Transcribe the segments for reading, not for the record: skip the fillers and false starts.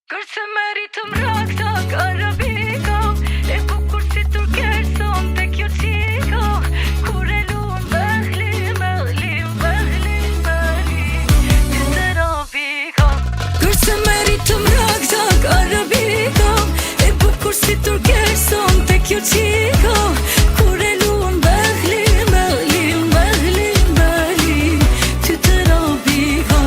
Kërse meritëm rakta karabiko, e bukur si turkeson te kjo qiko, kur e luan behlim, ty të robiko. Kërse meritëm rakta karabiko, e bukur si turkeson te kjo qiko, kur e luan behlim, ty të robiko.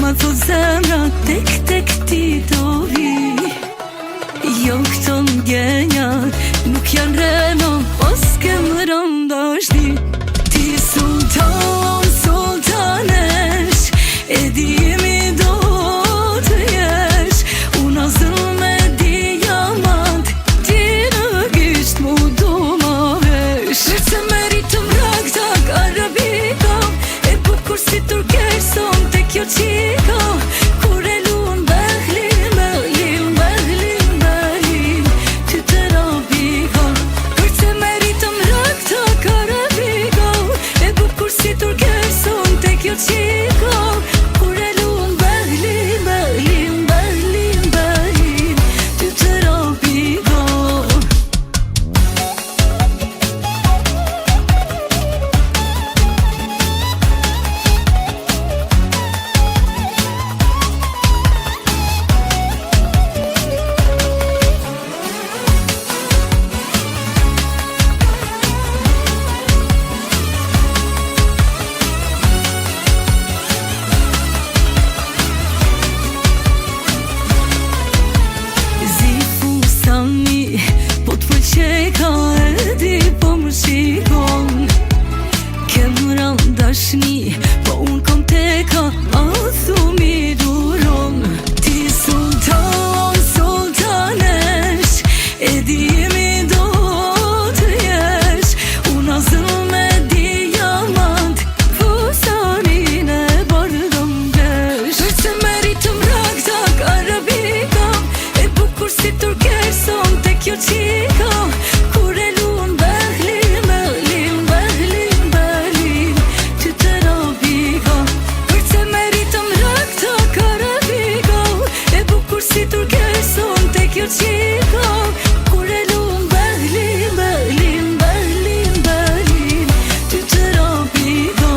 Ma thot zemra tek ti do vi. Jo këto ngjenjat nuk janë reno, os kem rëndashti. Ti sultanesh, e dimi do të jesh. Una zëll me diamant, ti në gisht mu do ma vesh. Kërse meritëm rakta karabiko, e bukur si turkeson te kjo qiko, kur e luan behlim, ty të robiko. Kërse meritëm rakta karabiko, e bukur si turkeson te kjo qiko, kur e luan behlim, ty të robiko. Po t'pëlqeka e di po më shikon, kem randashni, po unë kom teka, a thumi duron. Ti sultanesh, e dimi do të jesh. Una zëll me diamant, fusarin e bardhëm vesh. Kërse meritëm rakta karabiko, e bukur si turkeson te kjo qiko, kur e luan behlim, ty të robiko. Kërse meritëm rakta karabiko, e bukur si turkeson te kjo qiko, kur e luan behlim, ty të robiko.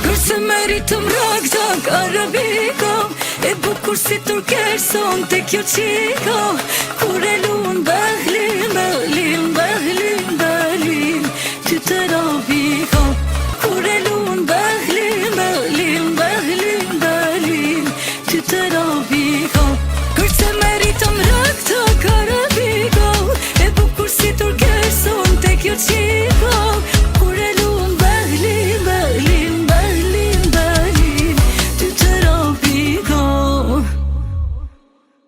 Kërse meritëm rakta karabiko, e bukur si turkeson te kjo qiko, kur e luan behlim, ty të robiko. Kur e luan behlim, ty të robiko.